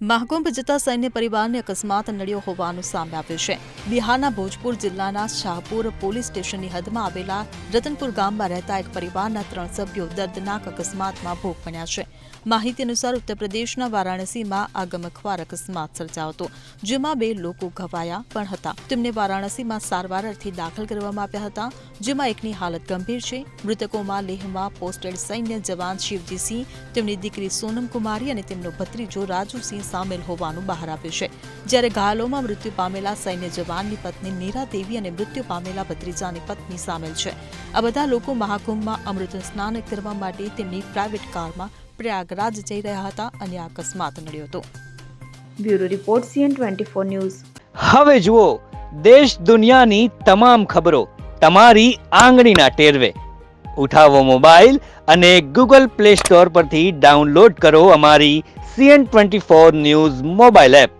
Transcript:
મહાકુંભ જતા સૈન્ય પરિવારને અકસ્માત નડ્યો હોવાનું સામે આવ્યું છે। બિહારના ભોજપુર જિલ્લાના શાહપુર પોલીસ સ્ટેશનની હદમાં આવેલા રતનપુર ગામમાં રહેતા એક પરિવારના 3 સભ્યો દર્દનાક અકસ્માતમાં ભોગ બન્યા છે। માહિતી અનુસાર ઉત્તર પ્રદેશના વારાણસીમાં આ ગમખ્વાર અકસ્માત સર્જાયો હતો, જેમાં 2 લોકો ઘવાયા પણ હતા। તેમને વારાણસીમાં સારવાર અર્થે દાખલ કરવામાં આવ્યા હતા, જેમાં એકની હાલત ગંભીર છે। મૃતકોમાં લેહમાં પોસ્ટેડ સૈન્ય જવાન શિવજી સિંહ, તેમની દીકરી સોનમ કુમારી અને તેમનો ભત્રીજો રાજુ સિંહ સામેલ હોવાનું બહાર આવ્યું છે। જ્યારે ઘાયલોમાં મૃત્યુ પામેલા સૈન્ય જવાનની પત્ની નીરા દેવી અને મૃત્યુ પામેલા ભત્રીજાની પત્ની સામેલ છે। આ બધા લોકો મહાકુંભમાં અમૃત સ્નાન કરવા માટે તેમની પ્રાઇવેટ કારમાં પ્રયાગરાજ જઈ રહ્યા હતા અને આ અકસ્માત નડ્યો હતો। Bureau report CN24 news. હવે જુઓ દેશ દુનિયાની તમામ ખબરો તમારી આંગળીના ટેરવે। ઉઠાવો મોબાઈલ અને Google Play Store પરથી ડાઉનલોડ કરો અમારી CN24 ન્યૂઝ મોબાઈલ એપ।